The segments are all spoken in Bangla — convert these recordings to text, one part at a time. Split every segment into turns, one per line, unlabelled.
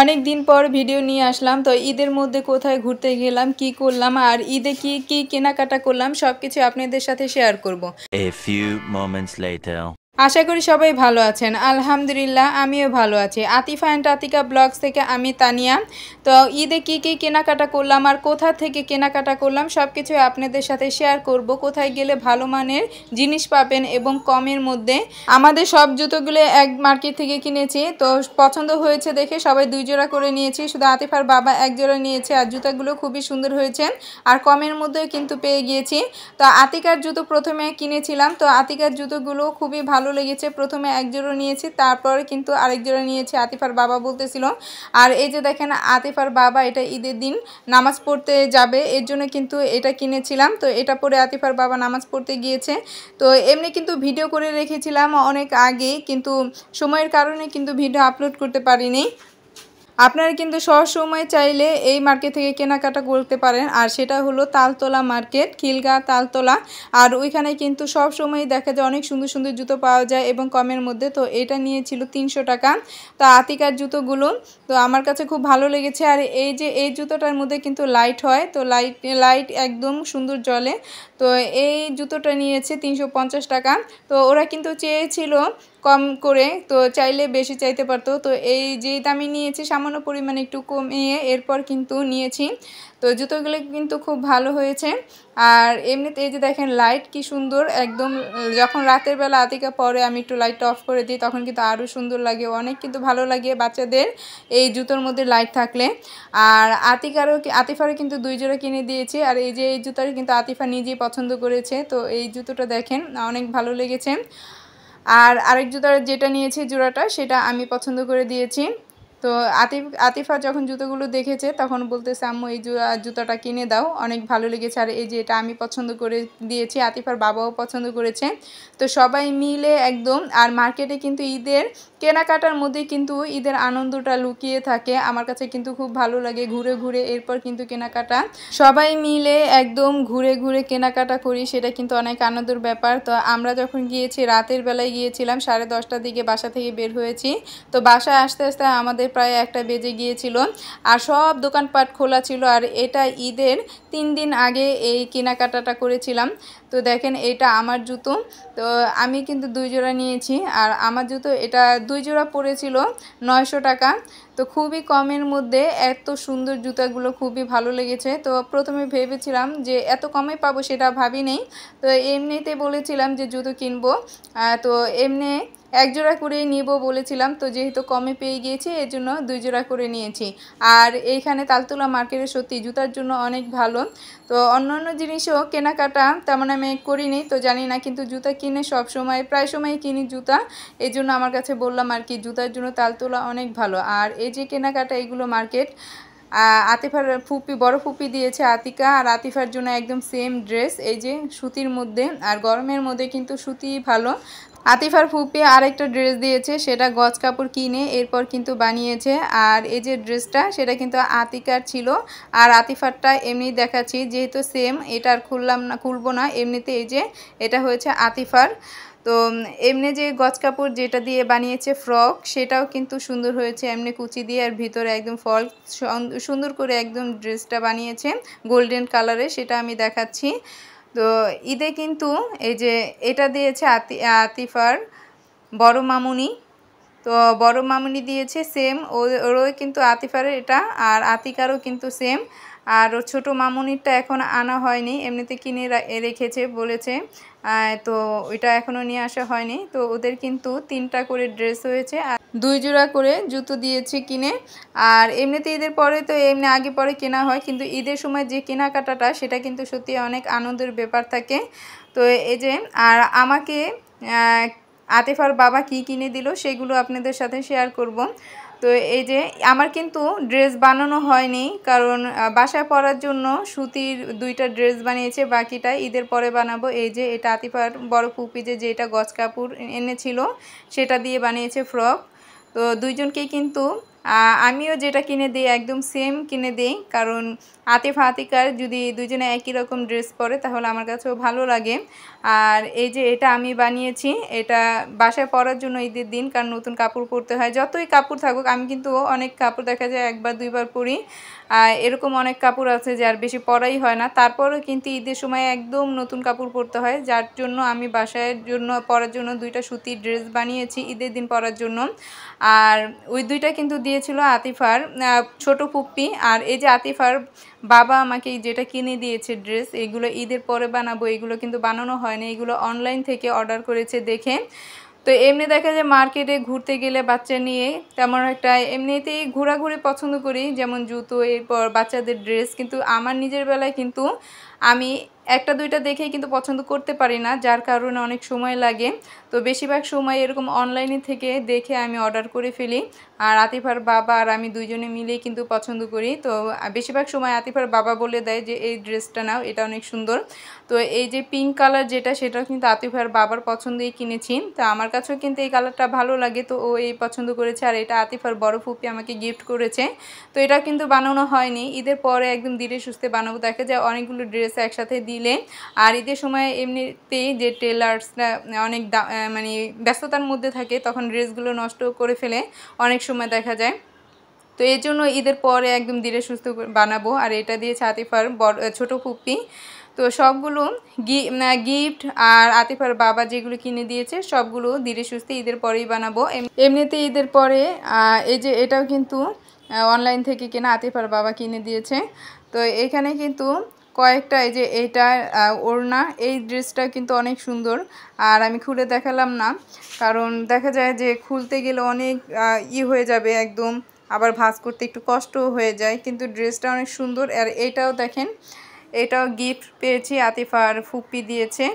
অনেক দিন পর ভিডিও নিয়ে আসলাম। তো ঈদের মধ্যে কোথায় ঘুরতে গেলাম, কি করলাম আর ঈদে কি কি কেনাকাটা করলাম সবকিছু আপনাদের সাথে শেয়ার করব।
A few moments later.
আশা করি সবাই ভালো আছেন। আলহামদুলিল্লাহ আমিও ভালো আছি। আতিফা অ্যান্ড আতিকা ব্লগস থেকে আমি তানিয়া। তো ঈদে কি কি কেনাকাটা করলাম আর কোথা থেকে কেনাকাটা করলাম সব কিছুই আপনাদের সাথে শেয়ার করব। কোথায় গেলে ভালো মানের জিনিস পাবেন এবং কমের মধ্যে। আমাদের সব জুতোগুলো এক মার্কেট থেকে কিনেছি। তো পছন্দ হয়েছে দেখে সবাই 2 জোড়া করে নিয়েছি। শুধু আতিফার বাবা 1 জোড়া নিয়েছে। আর জুতাগুলো খুবই সুন্দর হয়েছে আর কমের মধ্যেও কিন্তু পেয়ে গিয়েছি। তো আতিকার জুতো প্রথমে কিনেছিলাম। তো আতিকার জুতোগুলো খুবই ভালো লেগেছে। প্রথমে 1 জোড়া নিয়েছি, তারপরে কিন্তু আরেক জোড়া নিয়েছি। আতিফার বাবা বলতেছিল। আর এই যে দেখেন আতিফার বাবা এটা ঈদের দিন নামাজ পড়তে যাবে, এর জন্য কিন্তু এটা কিনেছিলাম। তো এটা পরে আতিফার বাবা নামাজ পড়তে গিয়েছে। তো এমনি কিন্তু ভিডিও করে রেখেছিলাম অনেক আগেই, কিন্তু সময়ের কারণে কিন্তু ভিডিও আপলোড করতে পারিনি। আপনারা কিন্তু সবসময় চাইলে এই মার্কেট থেকে কেনাকাটা করতে পারেন। আর সেটা হলো তালতলা মার্কেট, খিলগা তালতলা। আর ওইখানে কিন্তু সব সময় দেখা যায় অনেক সুন্দর সুন্দর জুতো পাওয়া যায় এবং কমের মধ্যে। তো এটা নিয়েছিল 300 টাকা। তো আতিকার জুতোগুলো তো আমার কাছে খুব ভালো লেগেছে। আর এই যে এই জুতোটার মধ্যে কিন্তু লাইট হয়, তো লাইট একদম সুন্দর জ্বলে। তো এই জুতোটা নিয়েছে 350 টাকা। তো ওরা কিন্তু চেয়েছিল কম করে, তো চাইলে বেশি চাইতে পারতো। তো এই যেই দামে নিয়েছি সামান্য পরিমাণে একটু কমিয়ে এরপর কিন্তু নিয়েছি। তো জুতোগুলো কিন্তু খুব ভালো হয়েছে। আর এমনিতে এই যে দেখেন লাইট কি সুন্দর একদম। যখন রাতের বেলা আতিকা পরে আমি একটু লাইটটা অফ করে দিই তখন কিন্তু আরও সুন্দর লাগে, অনেক কিন্তু ভালো লাগে বাচ্চাদের এই জুতোর মধ্যে লাইট থাকলে। আর আতিফারও কিন্তু 2 জোড়া কিনে দিয়েছি। আর এই যে এই জুতোটা কিন্তু আতিফা নিজেই পছন্দ করেছে। তো এই জুতোটা দেখেন অনেক ভালো লেগেছে। আর আরেক জুতার যেটা নিয়েছি জোড়াটা সেটা আমি পছন্দ করে দিয়েছি। তো আতিফা যখন জুতোগুলো দেখেছে তখন বলতেছে আম্মু এই জুতাটা কিনে দাও, অনেক ভালো লেগেছে। আর এই যে এটা আমি পছন্দ করে দিয়েছি, আতিফার বাবাও পছন্দ করেছে। তো সবাই মিলে একদম। আর মার্কেটে কিন্তু ঈদের কেনাকাটার মধ্যে কিন্তু ঈদের আনন্দটা লুকিয়ে থাকে। আমার কাছে কিন্তু খুব ভালো লাগে ঘুরে ঘুরে এরপর কিন্তু কেনাকাটা। সবাই মিলে একদম ঘুরে ঘুরে কেনাকাটা করি, সেটা কিন্তু অনেক আনন্দের ব্যাপার। তো আমরা যখন গিয়েছি রাতের বেলায় গিয়েছিলাম, 10:30টার দিকে বাসা থেকে বের হয়েছি। তো বাসায় আসতে আসতে আমাদের প্রায় 1টা বেজে গিয়েছিল। আর সব দোকানপাট খোলা ছিল। আর এটা ঈদের 3 দিন আগে এই কেনাকাটাটা করেছিলাম। তো দেখেন এটা আমার জুতো। তো আমি কিন্তু 2 জোড়া নিয়েছি। আর আমার জুতো এটা 2 জোড়া পড়েছিল 900 টাকা। তো খুবই কমের মধ্যে এত সুন্দর জুতাগুলো খুবই ভালো লেগেছে। তো প্রথমে ভেবেছিলাম যে এত কমে পাবো সেটা ভাবি নেই। তো এমনিতে বলেছিলাম যে জুতো কিনবো। তো এমনি 1 জোড়া করেই নিব বলেছিলাম। তো যেহেতু কমে পেয়ে গিয়েছি এর জন্য 2 জোড়া করে নিয়েছি। আর এইখানে তালতলা মার্কেটে সত্যি জুতার জন্য অনেক ভালো। তো অন্যান্য জিনিসও কেনাকাটা তেমন আমি করিনি, তো জানি না, কিন্তু জুতা কিনে সব সময় প্রায় সময় কিনি জুতা। এই জন্য আমার কাছে বললাম আর কি, জুতার জন্য তালতলা অনেক ভালো। আর এই যে কেনাকাটা এগুলো মার্কেট। আতিফার বড় ফুপি দিয়েছে আতিকা আর আতিফার জন্য একদম সেম ড্রেস, এই যে সুতির মধ্যে। আর গরমের মধ্যে কিন্তু সুতি ভালো। আতিফার ফুপি আরেকটা ড্রেস দিয়েছে, সেটা গজ কাপড় কিনে এরপর কিন্তু বানিয়েছে। আর এই যে ড্রেসটা সেটা কিন্তু আতিকার ছিল। আর আতিফারটা এমনি দেখাচ্ছি যেহেতু সেম, এটা আর খুলবো না। এমনিতে এই যে এটা হয়েছে আতিফার। তো এমনি যে গজ কাপড় যেটা দিয়ে বানিয়েছে ফ্রক, সেটাও কিন্তু সুন্দর হয়েছে এমনি কুচি দিয়ে। আর ভিতরে একদম ফল সুন্দর করে একদম ড্রেসটা বানিয়েছে গোল্ডেন কালারে, সেটা আমি দেখাচ্ছি। তো ঈদে কিন্তু এই যে এটা দিয়েছে আতিফার বড় মামুনি। তো বড় মামুনি দিয়েছে সেম, ওরও কিন্তু আতিফারের এটা আর আতিকারও কিন্তু সেম। আর ওর ছোটো মামুনিরটা এখন আনা হয়নি, এমনিতে কিনে রেখেছে বলেছে। তো ওইটা এখনও নিয়ে আসা হয়নি। তো ওদের কিন্তু 3টা করে ড্রেস হয়েছে আর 2 জোড়া করে জুতো দিয়েছি কিনে। আর এমনিতে ঈদের পরে তো এমনি আগে পরে কেনা হয়, কিন্তু ঈদের সময় যে কেনাকাটাটা সেটা কিন্তু সত্যি অনেক আনন্দের ব্যাপার থাকে। তো এই যে আর আমাকে আতিফার বাবা কি কিনে দিল সেগুলো আপনাদের সাথে শেয়ার করব। তো এই যে আমার কিন্তু ড্রেস বানানো হয়নি, কারণ বাসায় পরার জন্য সুতির 2টা ড্রেস বানিয়েছে, বাকিটা ঈদের পরে বানাবো। এই যে এটা আতিফার বড় ফুপি যে এটা গজ কাপড় এনেছিল সেটা দিয়ে বানিয়েছে ফ্রক। তো দুইজনকেই কিন্তু আমিও যেটা কিনে দিই একদম সেম কিনে দিই, কারণ আতিফ আতিকার যদি দুজনে একই রকম ড্রেস পরে তাহলে আমার কাছেও ভালো লাগে। আর এই যে এটা আমি বানিয়েছি, এটা বাসায় পরার জন্য ঈদের দিন, কারণ নতুন কাপড় পরতে হয়। যতই কাপড় থাকুক, আমি কিন্তু অনেক কাপড় দেখা যায় একবার দুইবার পরি, এরকম অনেক কাপড় আছে যার বেশি পরাই হয় না, তারপরেও কিন্তু ঈদের সময় একদম নতুন কাপড় পরতে হয়, যার জন্য আমি বাসায় জন্য পরার জন্য দুইটা সুতির ড্রেস বানিয়েছি ঈদের দিন পরার জন্য। আর ওই দুইটা কিন্তু দিয়েছিল আতিফার ছোট ফুপ্পি। আর এই যে আতিফার বাবা আমাকে যেটা কিনে দিয়েছে ড্রেস, এগুলো ঈদের পরে বানাবো, এগুলো কিন্তু বানানো হয়নি, এগুলো অনলাইন থেকে অর্ডার করেছে দেখে। তো এমনি দেখা যায় মার্কেটে ঘুরতে গেলে বাচ্চা নিয়ে তেমন একটা এমনিতেই ঘোরাঘুরি পছন্দ করি, যেমন জুতো, এরপর বাচ্চাদের ড্রেস, কিন্তু আমার নিজের বেলায় কিন্তু আমি একটা দুইটা দেখেই কিন্তু পছন্দ করতে পারি না, যার কারণে অনেক সময় লাগে। তো বেশিরভাগ সময় এরকম অনলাইনে থেকে দেখে আমি অর্ডার করে ফেলি। আর আতিফার বাবা আর আমি দুইজনে মিলেই কিন্তু পছন্দ করি। তো বেশিরভাগ সময় আতিফার বাবা বলে দেয় যে এই ড্রেসটা নাও, এটা অনেক সুন্দর। তো এই যে পিঙ্ক কালার যেটা, সেটাও কিন্তু আতিফার বাবার পছন্দেই কিনেছি। তো আমার কাছেও কিন্তু এই কালারটা ভালো লাগে, তো ও এই পছন্দ করেছে। আর এটা আতিফার বড় ফুপি আমাকে গিফট করেছে। তো এটা কিন্তু বানানো হয়নি, ঈদের পরে একদম ধীরে সুস্থে বানাবো। দেখা যায় অনেকগুলো ড্রেস একসাথে দিলে, আর ঈদের সময় এমনিতেই যে টেলার্সরা অনেক মানে ব্যস্ততার মধ্যে থাকে, তখন ড্রেসগুলো নষ্ট করে ফেলে অনেক সময় দেখা যায়। তো এই জন্য ঈদের পরে একদম ধীরে সুস্থ বানাবো। আর এটা দিয়েছে আতিফার ছোট ফুপ্পি। তো সবগুলো গিফট আর আতিফার বাবা যেগুলো কিনে দিয়েছে সবগুলো ধীরে সুস্থে ঈদের পরেই বানাবো। এমনিতে ঈদের পরে এই যে এটাও কিন্তু অনলাইন থেকে কেনা, আতিফার বাবা কিনে দিয়েছে। তো এখানে কিন্তু কয়েকটা, এই যে এইটা ওড়না, এই ড্রেসটা কিন্তু অনেক সুন্দর। আর আমি খুলে দেখালাম না, কারণ দেখা যায় যে খুলতে গেলে অনেক হয়ে যাবে একদম, আবার ভাঁজ করতে একটু কষ্টও হয়ে যায়, কিন্তু ড্রেসটা অনেক সুন্দর। আর এটাও দেখেন, এটাও গিফট পেয়েছি, আতিফার ফুপ্পি দিয়েছে।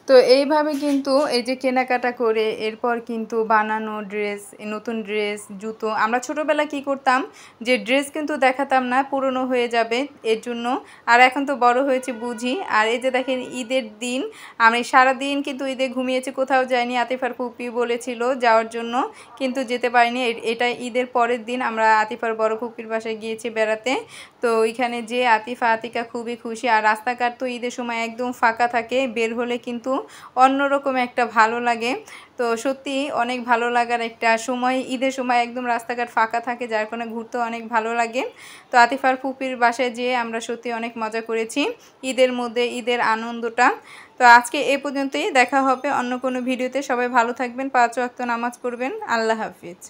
তো এইভাবে কিন্তু এই যে কেনাকাটা করে এরপর কিন্তু বানানো ড্রেস, নতুন ড্রেস, জুতো, আমরা ছোটোবেলা কি করতাম যে ড্রেস কিন্তু দেখাতাম না, পুরনো হয়ে যাবে এর জন্য। আর এখন তো বড় হয়েছে বুঝি। আর এই যে দেখেন ঈদের দিন আমি সারাদিন কিন্তু ঈদে ঘুমিয়েছি, কোথাও যাইনি। আতিফার ফুপি বলেছিল যাওয়ার জন্য, কিন্তু যেতে পারিনি। এটা ঈদের পরের দিন আমরা আতিফার বড় ফুপির বাসায় গিয়েছি বেড়াতে। তো ওইখানে যে আতিফা আতিকা খুবই খুশি। আর রাস্তাঘাট তো ঈদের সময় একদম ফাঁকা থাকে, বের হলে কিন্তু অন্যরকম একটা ভালো লাগে। তো সত্যি অনেক ভালো লাগার একটা সময়, ঈদের সময় একদম রাস্তাঘাট ফাঁকা থাকে, যার কারণে ঘুরতে অনেক ভালো লাগে। তো আতিফার ফুপির বাসায় যেয়ে আমরা সত্যি অনেক মজা করেছি ঈদের মধ্যে, ঈদের আনন্দটা। তো আজকে এই পর্যন্তই, দেখা হবে অন্য কোনো ভিডিওতে। সবাই ভালো থাকবেন, 5 ওয়াক্ত নামাজ পড়বেন। আল্লাহ হাফিজ।